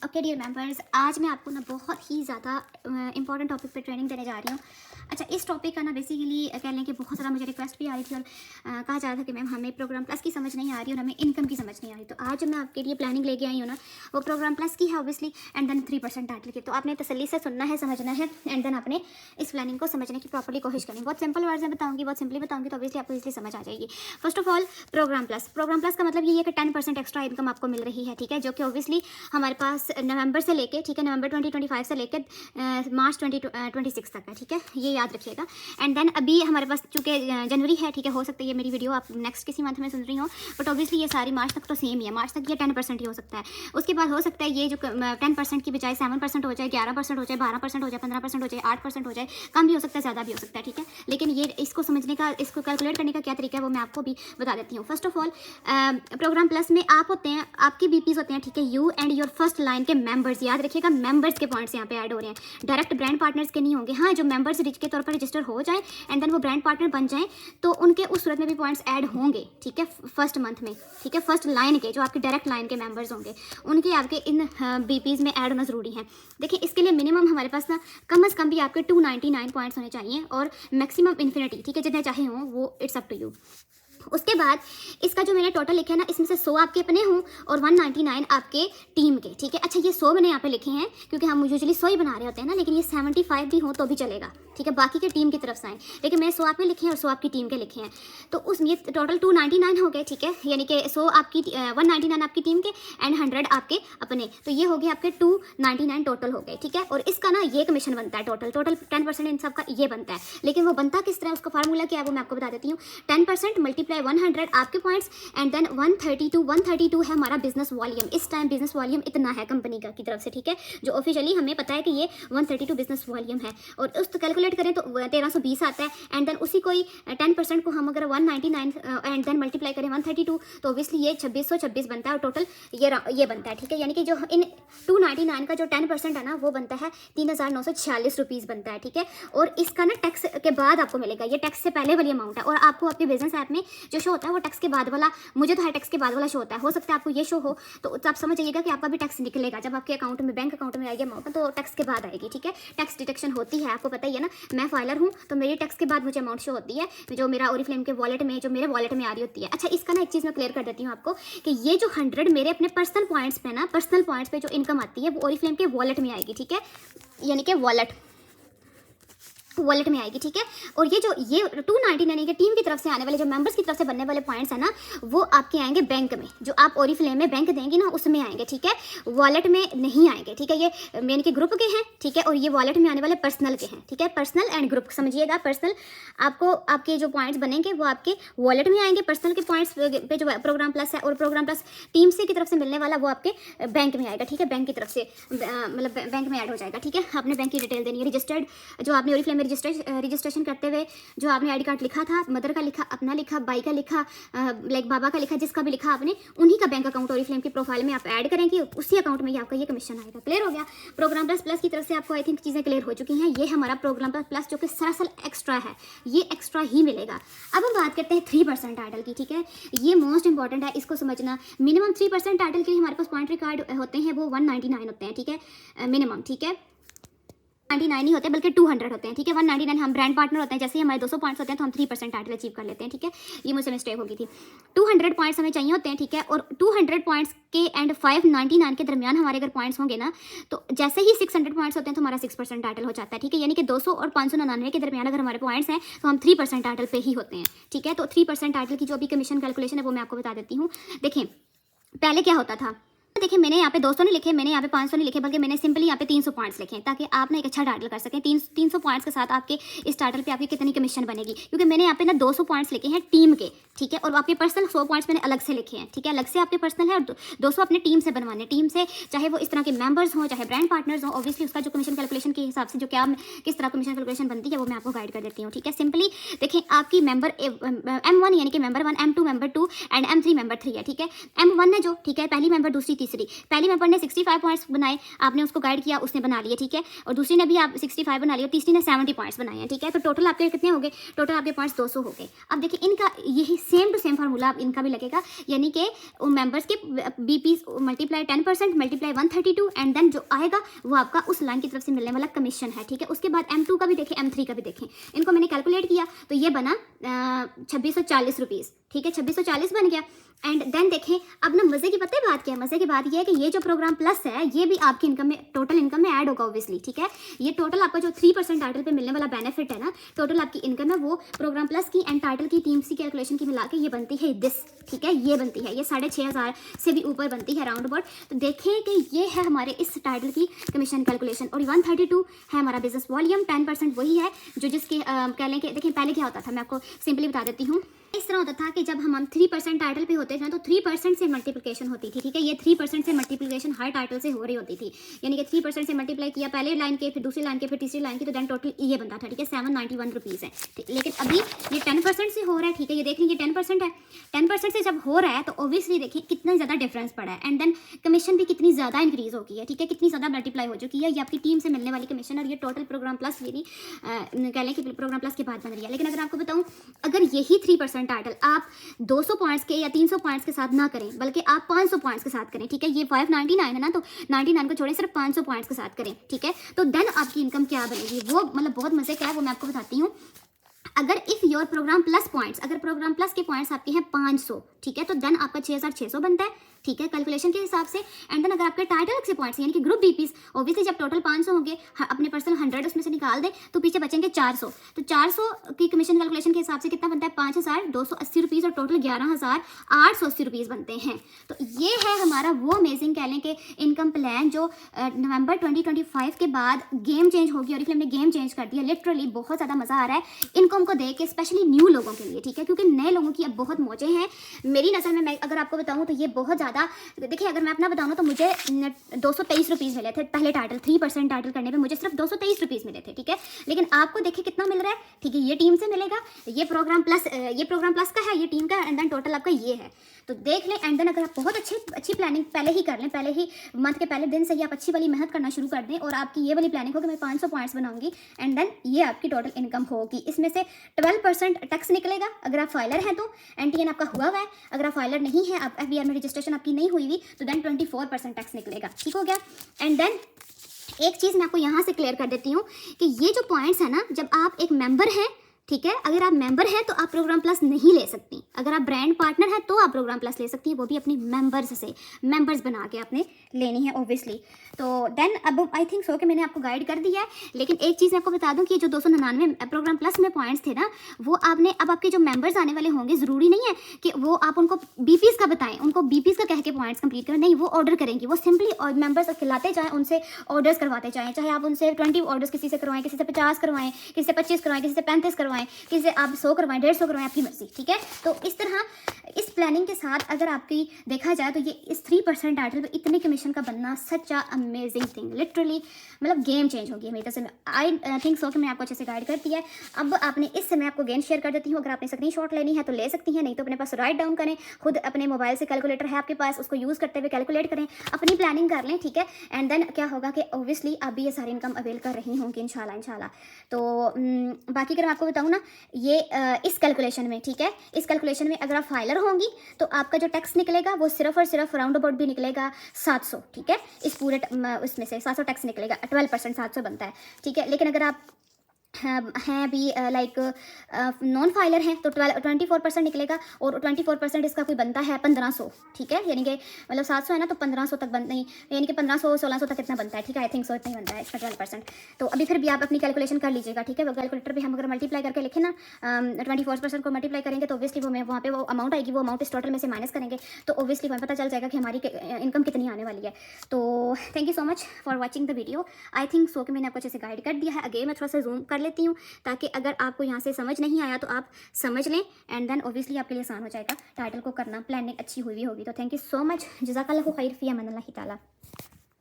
Okay dear members, आज मैं आपको ना बहुत ही ज़्यादा इंपॉर्टेंट टॉपिक पे ट्रेनिंग देने जा रही हूँ। अच्छा, इस टॉपिक का ना बेसिकली कह लें कि बहुत ज़्यादा मुझे रिक्वेस्ट भी आ रही थी और कहा जा रहा था कि मैम हमें प्रोग्राम प्लस की समझ नहीं आ रही और हमें इनकम की समझ नहीं आ रही। तो आज मैं आपके लिए प्लानिंग लेके आई हूँ ना, वो प्रोग्राम प्लस की है ऑब्वियसली, एंड देन 3% टाइटल की। तो आपने तसल्ली से सुनना है, समझना है, एंड देन आपने इस प्लानिंग को समझने की प्रॉपर्ली कोशिश करनी। बहुत सिंपल वर्ड्स में बताऊँगी, बहुत सिंपली बताऊँगी, तो ऑब्वियसली आपको इसलिए समझ आ जाएगी। First of all, programme plus का मतलब ये है कि 10% एक्स्ट्रा इनकम आपको मिल रही है, ठीक है, जो कि ऑब्वियसली हमारे पास नवंबर से लेके, ठीक है, नवंबर 2025 से लेकर मार्च 2026 तक है, ठीक है, ये याद रखिएगा। एंड देन अभी हमारे पास चूँकि जनवरी है, ठीक है, हो सकता है ये मेरी वीडियो आप नेक्स्ट किसी मंथ में सुन रही हो, बट ऑब्वियसली ये सारी मार्च तक तो सेम ही है। मार्च तक ये 10% ही हो सकता है। उसके बाद हो सकता है ये जो 10% की बजाय 7% हो जाए, 11% हो जाए, 12% हो जाए, 15% हो जाए, 8% हो जाए, कम भी हो सकता है, ज़्यादा भी हो सकता है, ठीक है। लेकिन ये इसको समझने का, इसको कैलकुलेट करने का क्या तरीका है वो मैं आपको भी बता देती हूँ। First of all, programme plus में आप होते हैं, आपके बीपीज होते हैं, ठीक है, you and your first line के मेंबर्स। याद रखिएगा, मेंबर्स के पॉइंट्स यहाँ पे ऐड हो रहे हैं, डायरेक्ट ब्रांड पार्टनर्स के नहीं होंगे। हाँ, जो मेंबर्स रिच के तौर पर रजिस्टर हो जाए एंड देन वो ब्रांड पार्टनर बन जाएं तो उनके उस सूरत में भी पॉइंट्स ऐड होंगे, ठीक है, फर्स्ट मंथ में, ठीक है। फर्स्ट लाइन के जो आपके डायरेक्ट लाइन के मेंबर्स होंगे उनके आपके इन बीपीज में ऐड होना जरूरी है। देखिए, इसके लिए मिनिमम हमारे पास ना कम से कम भी आपके 299 पॉइंट्स होने चाहिए और मैक्सिमम इन्फिनिटी, ठीक है, जितने चाहे हों, वो इट्स अप टू यू। उसके बाद इसका जो मैंने टोटल लिखा है ना, इसमें से 100 आपके अपने हों और 199 आपके टीम के, ठीक है। अच्छा, ये 100 मैंने यहाँ पे लिखे हैं क्योंकि हम यूजुअली 100 ही बना रहे होते हैं ना, लेकिन ये 75 भी हो तो भी चलेगा, ठीक है, बाकी के टीम की तरफ से आए। लेकिन मैंने 100 आपके लिखे हैं और 100 आपकी टीम के लिखे हैं, तो उस ये टोटल 299 हो गए, ठीक है, यानी कि 100 आपकी 199 आपकी टीम के एंड 100 आपके अपने, तो ये हो गए आपके 299 टोटल हो गए, ठीक है। और इसका ना ये कमीशन बनता है, टोटल 10% इन सब का ये बनता है। लेकिन वो बनता किस तरह, उसका फार्मूला क्या है वो मैं आपको बता देती हूँ। 10% मल्टीप्लाई 100 आपके पॉइंट्स एंड देन 132 है हमारा बिजनेस वॉल्यूम। इस टाइम बिजनेस वॉल्यूम इतना है कंपनी का की तरफ से, ठीक है, जो ऑफिशियली हमें पता है कि ये 132 बिजनेस वॉल्यूम है। और उस तो कैलकुलेट करें तो 1320 आता है एंड देन उसी कोई 10% को हम अगर 199 एंड देन मल्टीप्लाई करें 132 तो ऑब्वियसली ये 2626 बनता है और टोटल ये बनता है, ठीक है। यानी कि जो इन 299 का जो 10% है ना वो बनता है 3946 रुपीज़ बनता है, ठीक है। और इसका ना टैक्स के बाद आपको मिलेगा, ये टैक्स से पहले वाली अमाउंट है और आपको आपके बिजनेस ऐप में जो शो होता है वो टैक्स के बाद वाला, मुझे तो है टैक्स के बाद वाला शो होता है, हो सकता है आपको ये शो हो, तो आप समझ जाइएगा कि आपका भी टैक्स निकलेगा जब आपके अकाउंट में, बैंक अकाउंट में आएगी अमाउंट, तो टैक्स के बाद आएगी, ठीक है। टैक्स डिडक्शन होती है, आपको पता ही है ना, मैं फाइलर हूँ तो मेरी टैक्स के बाद मुझे अमाउंट शो होती है जो मेरा ओरिफ्लेम के वॉलेट में, जो मेरे वॉलेट में आ रही होती है। अच्छा, इसका ना एक चीज़ मैं क्लियर कर देती हूँ आपको कि ये जो 100 मेरे अपने पर्सनल पॉइंट्स पे ना, पर्सनल पॉइंट्स पे जो इनकम आती है वो ओरिफ्लेम के वॉलेट में आएगी, ठीक है, यानी कि वॉलेट में आएगी, ठीक है। और ये 299 के टीम की तरफ से आने वाले, जो मेंबर्स की तरफ से बनने वाले पॉइंट्स है ना, वो आपके आएंगे बैंक में, जो आप ओरिफ्लेम में बैंक देंगे ना उसमें आएंगे, ठीक है, वॉलेट में नहीं आएंगे, ठीक है। ये यानी कि ग्रुप के हैं, ठीक है, और ये वॉलेट में आने वाले पर्सनल के हैं, ठीक है, पर्सनल एंड ग्रुप समझिएगा। पर्सनल आपको आपके जो पॉइंट्स बनेंगे वो आपके वॉलेट में आएंगे, पर्सनल के पॉइंट्स पे जो प्रोग्राम प्लस है, और प्रोग्राम प्लस टीम से की तरफ से मिलने वाला वो आपके बैंक में आएगा, ठीक है, बैंक की तरफ से मतलब बैंक में ऐड हो जाएगा, ठीक है। आपने बैंक की डिटेल देनी है, रजिस्टर्ड जो आपने ओरिफ्लेम में रजिस्ट्रेशन करते हुए जो आपने आईडी कार्ड लिखा था, मदर का लिखा, अपना लिखा, बाई का लिखा, लाइक बाबा का लिखा, जिसका भी लिखा आपने, उन्हीं का बैंक अकाउंट ओरिफ्लेम की प्रोफाइल में आप ऐड करेंगे, उसी अकाउंट में ही आपका ये कमीशन आएगा। क्लियर हो गया। प्रोग्राम प्लस की तरफ से आपको आई थिंक चीज़ें क्लियर हो चुकी हैं। ये हमारा प्रोग्राम प्लस जो कि सरासर एक्स्ट्रा है, ये एक्स्ट्रा ही मिलेगा। अब हम बात करते हैं 3% टाइटल की, ठीक है, ये मोस्ट इंपॉर्टेंट है, इसको समझना। मिनिमम 3% टाइटल के लिए हमारे पास पॉइंट रिकॉर्ड होते हैं, वो 199 होते हैं, ठीक है, मिनिमम, ठीक है, 99 नहीं होते बल्कि 200 होते हैं, ठीक है। 199 हम ब्रांड पार्टनर होते हैं, जैसे ही हमारे 200 पॉइंट्स होते हैं तो हम 3% टाइटल अचीव कर लेते हैं, ठीक है, ये मुझसे मिस्टेक होगी थी। 200 पॉइंट्स हमें चाहिए होते हैं, ठीक है, और 200 पॉइंट्स के एंड 599 के दरमियान हमारे अगर पॉइंट्स होंगे ना, तो जैसे ही 600 पॉइंट्स होते हैं तो हमारा 6% टाइटल हो जाता है, ठीक है। यानी कि 200 और 599 के दरमियान अगर हमारे पॉइंट्स हैं तो हम 3% टाइटल पे ही होते हैं, ठीक है। तो 3% टाइटल की जो अभी कमीशन कैलकुलेशन है वो मैं आपको बता देती हूँ। देखें, पहले क्या होता था, देखिए, मैंने यहाँ पे 200 नहीं लिखे, मैंने यहाँ पे 500 नहीं लिखे, बल्कि मैंने सिंपली यहाँ पे 300 पॉइंट्स लिखे ताकि आप ना एक अच्छा टाइटल कर सकें। 300 पॉइंट्स के साथ आपके इस टाइटल पे आपकी कितनी कमीशन बनेगी, क्योंकि मैंने यहाँ पे ना 200 पॉइंट्स लिखे हैं टीम के, ठीक है, और आपके पर्सनल 100 पॉइंट्स मैंने अलग से लिखे हैं, ठीक है, अलग से आपके पर्सनल है, और 200 अपने टीम से बनवाने, टीम से, चाहे वो इस तरह के मेंबर्स हों, चाहे ब्रांड पार्टनर्स हों, ऑब्वियसली उसका जो कमीशन कैलकुलेशन के हिसाब से जो क्या किस तरह कमीशन कैलकुलेशन बनती है वो मैं आपको गाइड कर देती हूँ, ठीक है। सिंपली देखें, आपकी मेंबर M1 यानी कि member 1, M2 member 2 and M3 member 3 है, ठीक है। M1 है जो, ठीक है, पहली मेंबर, दूसरी तीसरी। पहली मेंबर ने 65 पॉइंट्स बनाए, आपने उसको गाइड किया, उसने बना लिए, ठीक है, और दूसरी ने भी आप 65 बना लिया, तीसरी ने 70 पॉइंट्स बनाए हैं, ठीक है। तो टोटल आपके कितने हो गए? टोटल आपके पॉइंट्स 200 हो गए। अब देखिए इनका यही सेम टू सेम फार्मूला अब इनका भी लगेगा, यानी कि मेंबर्स के बीपीस मल्टीप्लाई 10% मल्टीप्लाई 132 एंड देन जो आएगा वो आपका उस लाइन की तरफ से मिलने वाला कमीशन है, ठीक है। उसके बाद M2 का भी देखें, M3 का भी देखें, इनको मैंने कैलकुलेट किया तो ये बना 2640 रुपीज़, ठीक है, 2640 बन गया। एंड देन देखें अब ना मज़े की पता है बात क्या है, मज़े की बात ये है कि ये जो प्रोग्राम प्लस है ये भी आपकी इनकम में, टोटल इनकम में ऐड होगा ऑब्वियसली, ठीक है। ये टोटल आपका जो 3% टाइटल पे मिलने वाला बेनिफिट है ना, टोटल आपकी इनकम है वो प्रोग्राम प्लस की एंड टाइटल की टीम सी कैलकुलेशन की मिला के ये बनती है दिस, ठीक है, ये बनती है, ये 6500 से भी ऊपर बनती है राउंड अबाउट। तो देखें कि ये है हमारे इस टाइटल की कमीशन कैलकुलेशन, और 132 है हमारा बिजनेस वॉल्यूम, 10% वही है जो जिसके कह लें कि देखें पहले क्या होता था, मैं आपको सिंपली बता देती हूँ। इस तरह होता था कि जब हम 3% टाइटल पे होते थे तो 3% से मल्टीप्लिकेशन होती थी, ठीक है। ये 3% से मल्टीप्लिकेशन हर टाइटल से हो रही होती थी, यानी कि 3% से मल्टीप्लाई किया पहले लाइन के, फिर दूसरी लाइन के, फिर तीसरी लाइन की, तो देन टोटल ये बनता था, ठीक है, 791 रुपीज़ है, ठीक। लेकिन अभी ये 10% से हो रहा है, ठीक है, ये देख लीजिए 10% है, 10% से जब हो रहा है तो ऑब्वियसली देखिए कितना ज़्यादा डिफरेंस पड़ा है, एंड देन कमीशन भी कितनी ज़्यादा इंक्रीज़ हो गई है, ठीक है, कितनी ज़्यादा मल्टीप्लाई हो चुकी है ये आपकी टीम से मिलने वाली कमीशन, और ये टोटल प्रोग्राम प्लस ये भी कह लें कि प्रोग्राम प्लस के बाद बन रही है। लेकिन अगर आपको बताऊँ, अगर यही 3% टाइटल आप 200 पॉइंट्स के या 300 पॉइंट्स के साथ ना करें, बल्कि आप 500 पॉइंट्स के साथ करें, ठीक है, ये 599 है ना, तो 99 को छोड़ें, सिर्फ 500 पॉइंट्स के साथ करें, ठीक है, तो देन आपकी इनकम क्या बनेगी, वो मतलब बहुत मजे का है, वो मैं आपको बताती हूँ। अगर if your programme plus points, अगर प्रोग्राम प्लस के पॉइंट्स आपके हैं 500, ठीक है, तो देन आपका 6600 बनता है, ठीक है, कैलकुलेशन के हिसाब से। एंड देन अगर आपके टाइटल से पॉइंट्स यानी कि ग्रुप बीपीस, ऑब्वियसली जब टोटल 500 होंगे, अपने पर्सनल 100 उसमें से निकाल दें तो पीछे बचेंगे 400, तो 400 की कमीशन कैलकुलेशन के हिसाब से कितना बनता है, 5280 रुपीज़, और टोटल 11880 रुपीज़ बनते हैं। तो ये है हमारा वो अमेजिंग कह लें कि इनकम प्लान जो नवंबर 2025 के बाद गेम चेंज होगी, और इसलिए हमने गेम चेंज कर दिया, लिटरली बहुत ज़्यादा मज़ा आ रहा है इनकम को देख के, स्पेशली न्यू लोगों के लिए, ठीक है, क्योंकि नए लोगों की अब बहुत मौजें हैं मेरी नज़र में। मैं अगर आपको बताऊँ तो ये बहुत ज़्यादा, देखिए अगर मैं अपना बताऊँ तो मुझे 223 रुपीज़ मिले थे पहले टाइटल, 3% टाइटल करने पे मुझे सिर्फ 223 रुपीज़ मिले थे, ठीक है। लेकिन आपको देखिए कितना मिल रहा है, ठीक है, ये टीम से मिलेगा, ये प्रोग्राम प्लस का है, ये टीम का, एंड देन टोटल आपका ये है, तो देख लें। एंड देन अगर आप बहुत अच्छी प्लानिंग पहले ही कर लें, पहले ही मंथ के पहले दिन से ही आप अच्छी वाली मेहनत करना शुरू कर दें, और आपकी ये वाली प्लानिंग हो कि मैं 500 पॉइंट्स बनाऊंगी, एंड देन ये आपकी टोटल इनकम होगी। इसमें से 12% टैक्स निकलेगा अगर आप फाइलर हैं तो, NTN आपका हुआ है, अगर आप फाइलर नहीं है, आप FBR में रजिस्ट्रेशन आपकी नहीं हुई हुई, तो देन 24% टैक्स निकलेगा, ठीक हो गया। एंड देन एक चीज़ मैं आपको यहाँ से क्लियर कर देती हूँ कि ये जो पॉइंट्स है ना, जब आप एक मेंबर हैं, ठीक है, अगर आप मेंबर हैं तो आप प्रोग्राम प्लस नहीं ले सकती, अगर आप ब्रांड पार्टनर हैं तो आप प्रोग्राम प्लस ले सकती हैं, वो भी अपनी मेंबर्स बना के आपने लेनी है ऑब्वियसली। तो देन अब आई थिंक सो कि मैंने आपको गाइड कर दिया है। लेकिन एक चीज़ मैं आपको बता दूं कि जो 299 प्रोग्राम प्लस में पॉइंट्स थे ना, वो आपने अब आपके जो मेंबर्स आने वाले होंगे, ज़रूरी नहीं है कि वो आप उनको बीपीस का बताएं, उनको बीपीस का कह के पॉइंट्स कंप्लीट करें, नहीं, वो ऑर्डर करेंगे, वो सिंपली और मेंबर्स खिलाते जाएँ, उनसे ऑर्डर्स करवाते जाएँ, चाहे आप उनसे 20 ऑर्डर्स किसी से करवाएं, किसी से 50 करवाएं, किसी से 25 करवाएं, किसी से 35 करवाएं, किसी से आप 100 करवाएं, 150 करवाएं, आपकी मर्जी, ठीक है। तो इस तरह इस प्लानिंग के साथ अगर आपकी देखा जाए तो ये इस 3% टाइटल पे इतने कमीशन का बनना सच अ अमेजिंग थिंग, लिटरली मतलब गेम चेंज होगी मेरी तरफ से। आई थिंक सो कि मैं आपको अच्छे से गाइड करती है। अब आपने इससे मैं आपको गेम शेयर कर देती हूँ, अगर आपने स्क्रीनशॉट लेनी है तो ले सकती हैं, नहीं तो अपने पास राइट डाउन करें, खुद अपने मोबाइल से कैलकुलेटर है आपके पास, उसको यूज़ करते हुए कैलकुलेट करें, अपनी प्लानिंग कर लें, ठीक है। एंड देन क्या होगा कि ऑब्वियसली आप भी ये सारी इनकम अवेल कर रही होंगी इंशाल्लाह। तो बाकी अगर मैं आपको बताऊँ ना, ये इस कैलकुलेशन में, ठीक है, इस कैलकुलेशन में अगर आप फाइलर होंगी तो आपका जो टैक्स निकलेगा वो सिर्फ और सिर्फ राउंड अबाउट भी निकलेगा 700, ठीक है, इस पूरे उसमें से 700 टैक्स निकलेगा, 12% 700 बनता है, ठीक है। लेकिन अगर आप हैं भी लाइक नॉन फाइलर हैं तो 24% निकलेगा, और 24% इसका कोई बनता है 1500, ठीक है, यानी कि मतलब 700 है ना, तो 1500 तक बन नहीं, यानी कि 1500 1600 तक इतना बनता है, ठीक है, आई थिंक सो इतना ही बनता है इसका 12%। तो अभी फिर भी आप अपनी कैलकुलेशन कर लीजिएगा, ठीक है, वो कैलकुलेटर भी हम अगर मल्टीप्लाई करके लिखें ना, 24% को मल्टीप्लाई करेंगे तो ऑब्वियसली वो वहाँ पे वो अमाउंट आएगी, वो अमाउंट इस टोटल में से माइनस करेंगे तो ऑब्वियसली हमें पता चल जाएगा कि हमारी इनकम कितनी आने वाली है। तो thank you so much for watching the video. I think so कि मैंने आपको अच्छे से गाइड कर दिया है। अगेन मैं थोड़ा सा जूम कर लेती हूँ ताकि अगर आपको यहाँ से समझ नहीं आया तो आप समझ लें, एंड देन ऑब्वियसली आपके लिए आसान हो जाएगा टाइटल को करना, प्लानिंग अच्छी हुई होगी। तो थैंक यू सो मच, जज़ाकल्लाहु खैर, फ़ी अमान अल्लाह ताला।